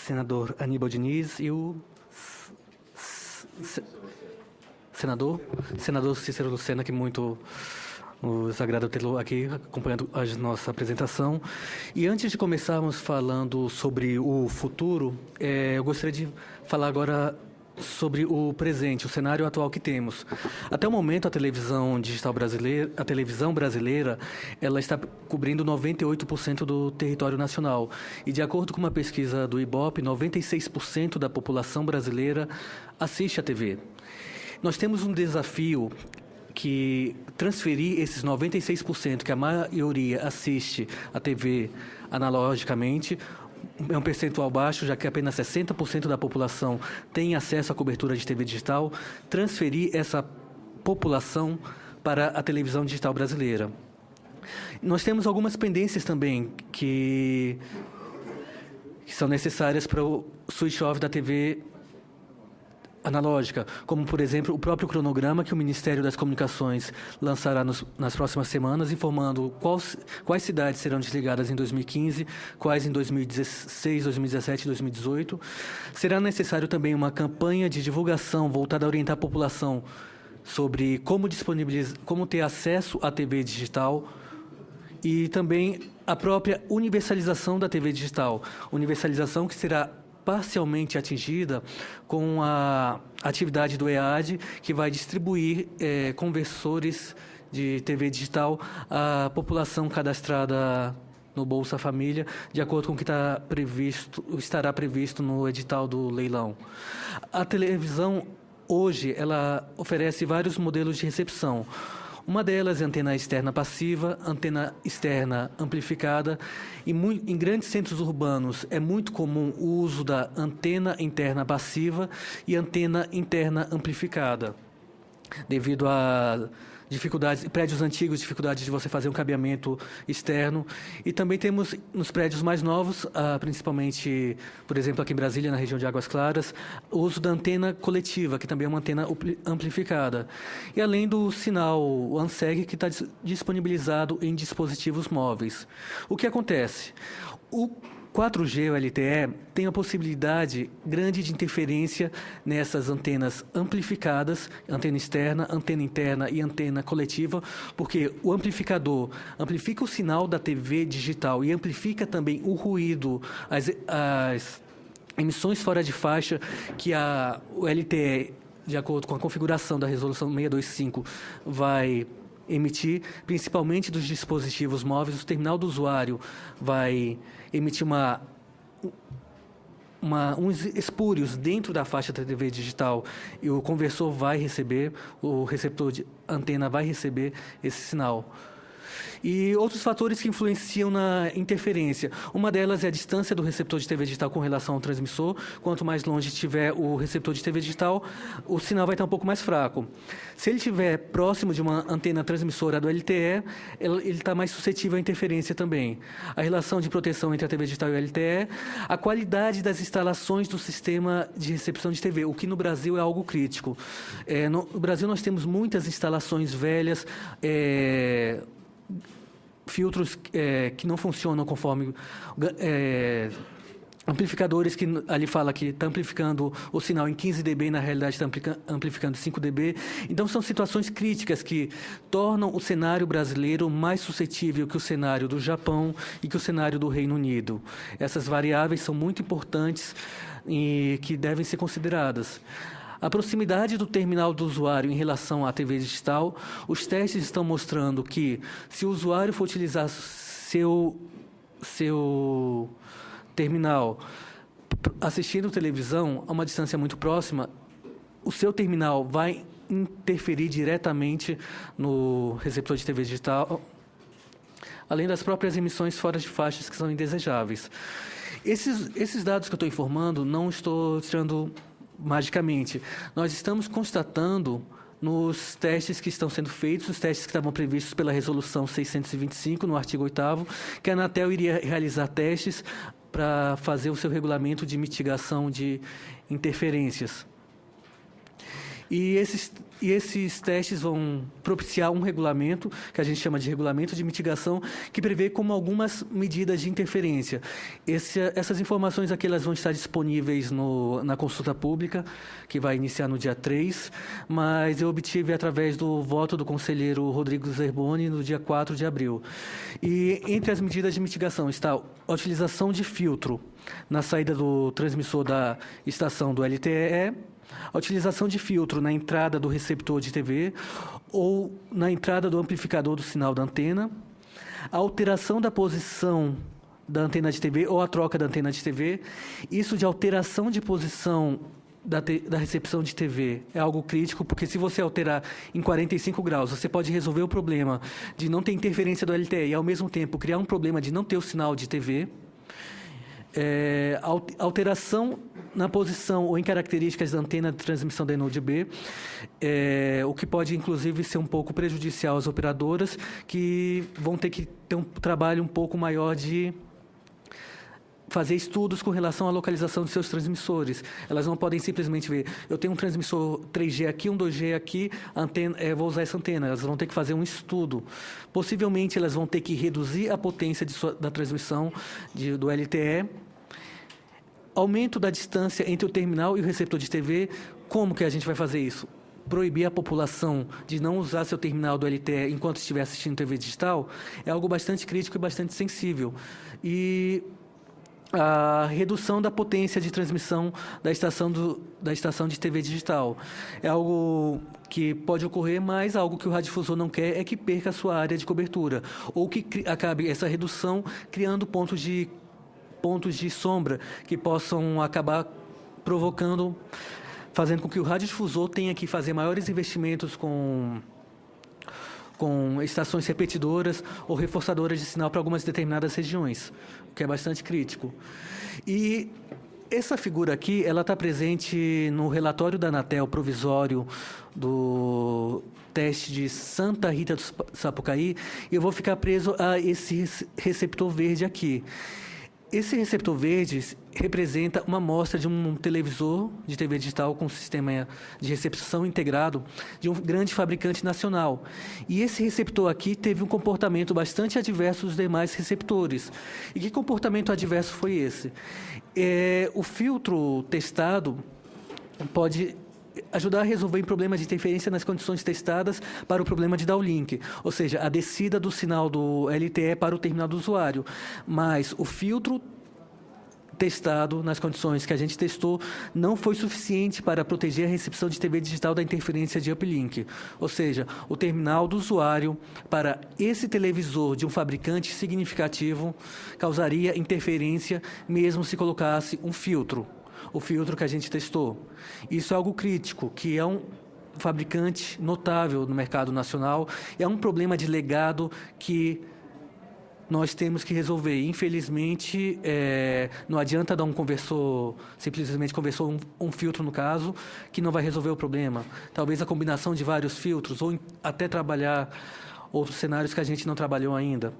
senador Aníbal Diniz e o senador Cícero Lucena, que muito nos agrada tê-lo aqui acompanhando a nossa apresentação. E antes de começarmos falando sobre o futuro, eu gostaria de falar agora sobre o presente, o cenário atual que temos. Até o momento, a televisão digital brasileira, a televisão brasileira, ela está cobrindo 98% do território nacional. E de acordo com uma pesquisa do Ibope, 96% da população brasileira assiste à TV. Nós temos um desafio que transferir esses 96% que a maioria assiste à TV analogicamente. É um percentual baixo, já que apenas 60% da população tem acesso à cobertura de TV digital, transferir essa população para a televisão digital brasileira. Nós temos algumas pendências também que são necessárias para o switch-off da TV analógica, como, por exemplo, o próprio cronograma que o Ministério das Comunicações lançará nas próximas semanas, informando quais cidades serão desligadas em 2015, quais em 2016, 2017 e 2018. Será necessário também uma campanha de divulgação voltada a orientar a população sobre como ter acesso à TV digital e também a própria universalização da TV digital. Universalização que será parcialmente atingida com a atividade do EAD, que vai distribuir conversores de TV digital à população cadastrada no Bolsa Família, de acordo com o que estará previsto no edital do leilão. A televisão, hoje, ela oferece vários modelos de recepção. Uma delas é antena externa passiva, antena externa amplificada. Em grandes centros urbanos é muito comum o uso da antena interna passiva e antena interna amplificada, devido a dificuldades, prédios antigos, dificuldades de você fazer um cabeamento externo. E também temos nos prédios mais novos, principalmente, por exemplo, aqui em Brasília, na região de Águas Claras, o uso da antena coletiva, que também é uma antena amplificada. E além do sinal ANSEG, que está disponibilizado em dispositivos móveis. O que acontece? O 4G, o LTE, tem a possibilidade grande de interferência nessas antenas amplificadas, antena externa, antena interna e antena coletiva, porque o amplificador amplifica o sinal da TV digital e amplifica também o ruído, as emissões fora de faixa que o LTE, de acordo com a configuração da resolução 625, vai emitir, principalmente dos dispositivos móveis. O terminal do usuário vai emitir uns espúrios dentro da faixa da TV digital e o conversor vai receber, o receptor de antena vai receber esse sinal. E outros fatores que influenciam na interferência. Uma delas é a distância do receptor de TV digital com relação ao transmissor. Quanto mais longe estiver o receptor de TV digital, o sinal vai estar um pouco mais fraco. Se ele estiver próximo de uma antena transmissora do LTE, ele está mais suscetível à interferência também. A relação de proteção entre a TV digital e o LTE, a qualidade das instalações do sistema de recepção de TV, o que no Brasil é algo crítico. No Brasil nós temos muitas instalações velhas, filtros que não funcionam conforme amplificadores que ali fala que está amplificando o sinal em 15 dB, na realidade está amplificando 5 dB. Então são situações críticas que tornam o cenário brasileiro mais suscetível que o cenário do Japão e que o cenário do Reino Unido. Essas variáveis são muito importantes e que devem ser consideradas. A proximidade do terminal do usuário em relação à TV digital, os testes estão mostrando que, se o usuário for utilizar seu terminal assistindo televisão a uma distância muito próxima, o seu terminal vai interferir diretamente no receptor de TV digital, além das próprias emissões fora de faixas que são indesejáveis. Esses dados que eu estou informando, não estou tirando magicamente. Nós estamos constatando nos testes que estão sendo feitos, os testes que estavam previstos pela Resolução 625, no artigo 8º, que a Anatel iria realizar testes para fazer o seu regulamento de mitigação de interferências. E esses testes vão propiciar um regulamento, que a gente chama de regulamento de mitigação, que prevê como algumas medidas de interferência. Essas informações aqui elas vão estar disponíveis na consulta pública, que vai iniciar no dia 3, mas eu obtive através do voto do conselheiro Rodrigo Zerboni no dia 4 de abril. E entre as medidas de mitigação está a utilização de filtro na saída do transmissor da estação do LTE, a utilização de filtro na entrada do receptor de TV ou na entrada do amplificador do sinal da antena, a alteração da posição da antena de TV ou a troca da antena de TV. Isso de alteração de posição da recepção de TV é algo crítico, porque se você alterar em 45 graus, você pode resolver o problema de não ter interferência do LTE e, ao mesmo tempo, criar um problema de não ter o sinal de TV. Alteração na posição ou em características da antena de transmissão da Enode B, o que pode, inclusive, ser um pouco prejudicial às operadoras, que vão ter que ter um trabalho um pouco maior de fazer estudos com relação à localização dos seus transmissores. Elas não podem simplesmente ver, eu tenho um transmissor 3G aqui, um 2G aqui, vou usar essa antena. Elas vão ter que fazer um estudo. Possivelmente, elas vão ter que reduzir a potência da transmissão do LTE, aumento da distância entre o terminal e o receptor de TV. Como que a gente vai fazer isso? Proibir a população de não usar seu terminal do LTE enquanto estiver assistindo TV digital é algo bastante crítico e bastante sensível. E a redução da potência de transmissão da estação de TV digital é algo que pode ocorrer, mas algo que o radiodifusor não quer é que perca a sua área de cobertura, ou que acabe essa redução criando pontos de sombra que possam acabar fazendo com que o radiodifusor tenha que fazer maiores investimentos com estações repetidoras ou reforçadoras de sinal para algumas determinadas regiões, o que é bastante crítico. E essa figura aqui, ela está presente no relatório da Anatel provisório do teste de Santa Rita do Sapucaí, e eu vou ficar preso a esse receptor verde aqui. Esse receptor verde representa uma amostra de um televisor de TV digital com sistema de recepção integrado de um grande fabricante nacional. E esse receptor aqui teve um comportamento bastante adverso dos demais receptores. E que comportamento adverso foi esse? O filtro testado pode ajudar a resolver um problema de interferência nas condições testadas para o problema de downlink, ou seja, a descida do sinal do LTE para o terminal do usuário. Mas o filtro testado nas condições que a gente testou não foi suficiente para proteger a recepção de TV digital da interferência de uplink, ou seja, o terminal do usuário para esse televisor de um fabricante significativo causaria interferência mesmo se colocasse um filtro. O filtro que a gente testou. Isso é algo crítico, que é um fabricante notável no mercado nacional, é um problema de legado que nós temos que resolver. Infelizmente, não adianta dar simplesmente conversor um filtro no caso, que não vai resolver o problema. Talvez a combinação de vários filtros, ou até trabalhar outros cenários que a gente não trabalhou ainda.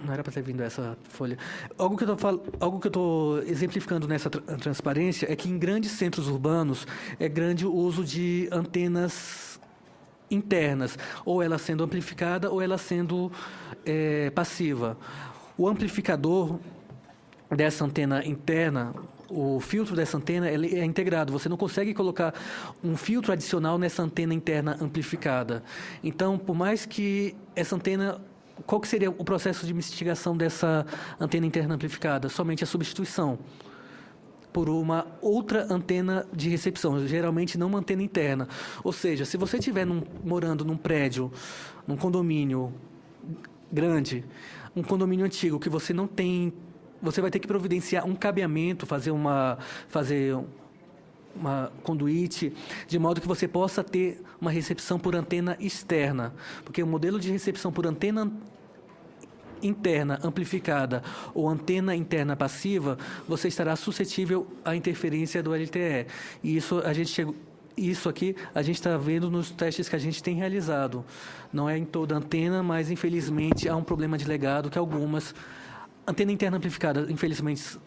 Não era para ter vindo essa folha. Algo que eu estou exemplificando nessa transparência é que em grandes centros urbanos é grande o uso de antenas internas, ou ela sendo amplificada ou ela sendo passiva. O amplificador dessa antena interna, o filtro dessa antena, ele é integrado. Você não consegue colocar um filtro adicional nessa antena interna amplificada. Então, por mais que essa antena... Qual que seria o processo de mitigação dessa antena interna amplificada? Somente a substituição por uma outra antena de recepção, geralmente não uma antena interna. Ou seja, se você estiver morando num prédio, num condomínio grande, um condomínio antigo, que você não tem... Você vai ter que providenciar um cabeamento, fazer uma conduíte, de modo que você possa ter uma recepção por antena externa. Porque o modelo de recepção por antena interna amplificada ou antena interna passiva, você estará suscetível à interferência do LTE. E isso aqui a gente está vendo nos testes que a gente tem realizado. Não é em toda antena, mas infelizmente há um problema de legado que algumas Antena interna amplificada, infelizmente,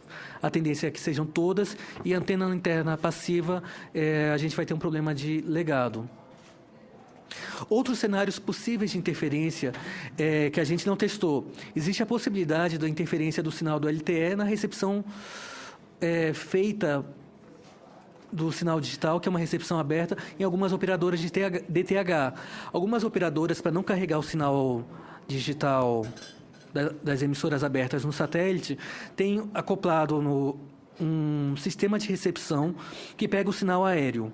a tendência é que sejam todas, e antena interna passiva, a gente vai ter um problema de legado. Outros cenários possíveis de interferência que a gente não testou. Existe a possibilidade da interferência do sinal do LTE na recepção feita do sinal digital, que é uma recepção aberta, em algumas operadoras de DTH. Algumas operadoras, para não carregar o sinal digital das emissoras abertas no satélite, têm acoplado um sistema de recepção que pega o sinal aéreo.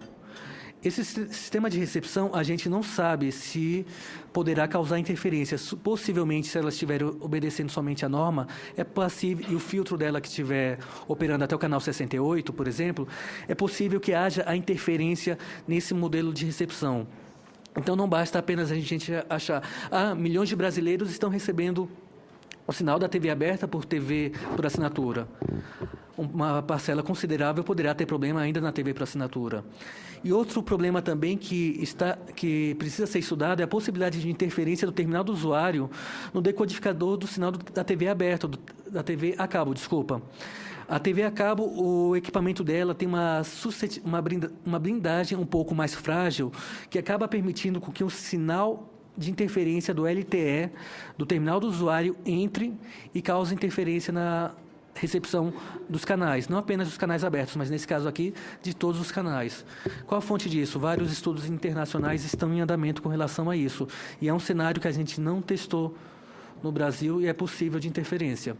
Esse sistema de recepção, a gente não sabe se poderá causar interferência. Possivelmente, se elas estiverem obedecendo somente a norma, é passível, e o filtro dela que estiver operando até o canal 68, por exemplo, é possível que haja a interferência nesse modelo de recepção. Então, não basta apenas a gente achar, milhões de brasileiros estão recebendo o sinal da TV aberta por assinatura. Uma parcela considerável poderá ter problema ainda na TV por assinatura. E outro problema também que precisa ser estudado é a possibilidade de interferência do terminal do usuário no decodificador do sinal da TV aberta, da TV a cabo, desculpa. A TV a cabo, o equipamento dela tem uma blindagem um pouco mais frágil, que acaba permitindo que o sinal de interferência do LTE, do terminal do usuário, entre e cause interferência na recepção dos canais, não apenas dos canais abertos, mas nesse caso aqui, de todos os canais. Qual a fonte disso? Vários estudos internacionais estão em andamento com relação a isso, e é um cenário que a gente não testou no Brasil e é possível de interferência.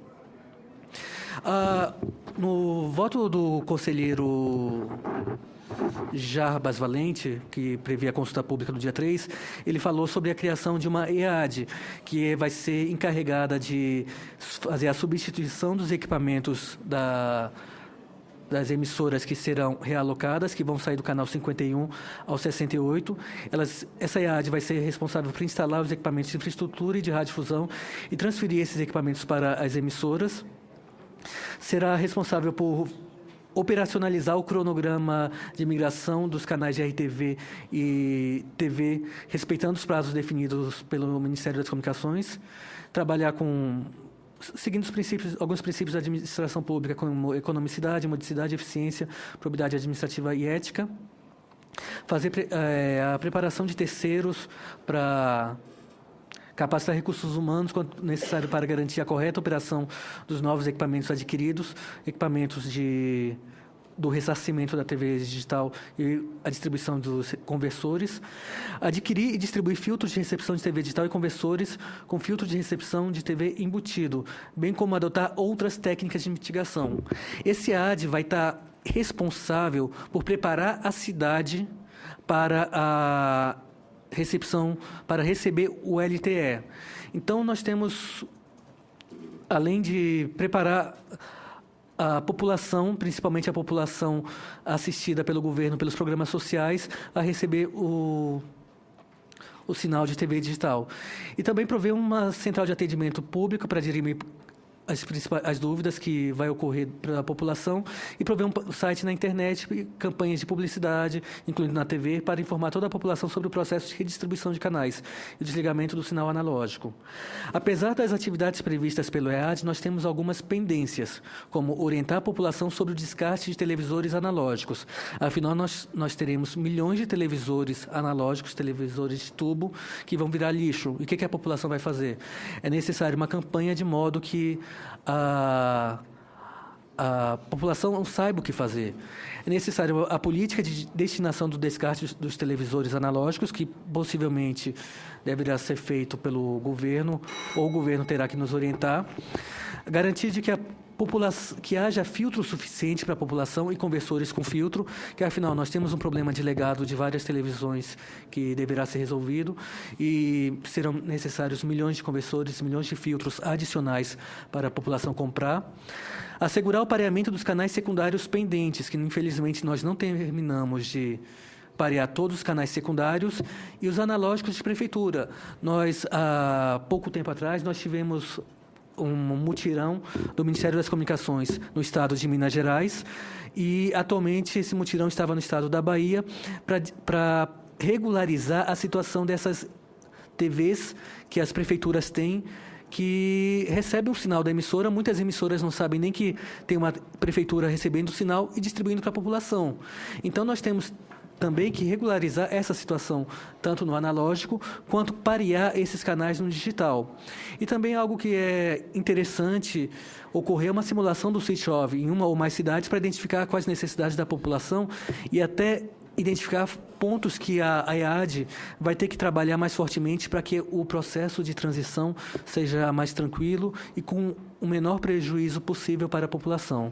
No voto do conselheiro Jarbas Valente, que previa a consulta pública no dia 3, ele falou sobre a criação de uma EAD, que vai ser encarregada de fazer a substituição dos equipamentos das emissoras que serão realocadas, que vão sair do canal 51 ao 68. Essa EAD vai ser responsável por instalar os equipamentos de infraestrutura e de radiodifusão e transferir esses equipamentos para as emissoras. Será responsável por operacionalizar o cronograma de migração dos canais de RTV e TV, respeitando os prazos definidos pelo Ministério das Comunicações, trabalhar seguindo alguns princípios da administração pública, como economicidade, modicidade, eficiência, probidade administrativa e ética, fazer a preparação de terceiros para capacitar recursos humanos quanto necessário para garantir a correta operação dos novos equipamentos adquiridos, equipamentos do ressarcimento da TV digital e a distribuição dos conversores, adquirir e distribuir filtros de recepção de TV digital e conversores com filtro de recepção de TV embutido, bem como adotar outras técnicas de mitigação. Esse AD vai estar responsável por preparar a cidade para receber o LTE. Então, nós temos, além de preparar a população, principalmente a população assistida pelo governo, pelos programas sociais, a receber o sinal de TV digital. E também prover uma central de atendimento público para dirimir as dúvidas que vai ocorrer para a população e prover um site na internet e campanhas de publicidade, incluindo na TV, para informar toda a população sobre o processo de redistribuição de canais e desligamento do sinal analógico. Apesar das atividades previstas pelo EAD, nós temos algumas pendências, como orientar a população sobre o descarte de televisores analógicos. Afinal, nós teremos milhões de televisores analógicos, televisores de tubo, que vão virar lixo. E o que a população vai fazer? É necessário uma campanha de modo que a população não saiba o que fazer. É necessário a política de destinação do descarte dos televisores analógicos, que possivelmente deverá ser feito pelo governo, ou o governo terá que nos orientar. Garantir de que haja filtro suficiente para a população e conversores com filtro, que afinal nós temos um problema de legado de várias televisões que deverá ser resolvido e serão necessários milhões de conversores, milhões de filtros adicionais para a população comprar. Assegurar o pareamento dos canais secundários pendentes, que infelizmente nós não terminamos de parear todos os canais secundários e os analógicos de prefeitura. Há pouco tempo atrás, nós tivemos um mutirão do Ministério das Comunicações no estado de Minas Gerais e, atualmente, esse mutirão estava no estado da Bahia para regularizar a situação dessas TVs que as prefeituras têm, que recebe um sinal da emissora. Muitas emissoras não sabem nem que tem uma prefeitura recebendo o sinal e distribuindo para a população. Então, nós temos também que regularizar essa situação, tanto no analógico, quanto parear esses canais no digital. E também algo que é interessante ocorrer uma simulação do switch-off em uma ou mais cidades para identificar quais necessidades da população e até identificar pontos que a EAD vai ter que trabalhar mais fortemente para que o processo de transição seja mais tranquilo e com o menor prejuízo possível para a população.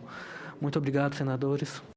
Muito obrigado, senadores.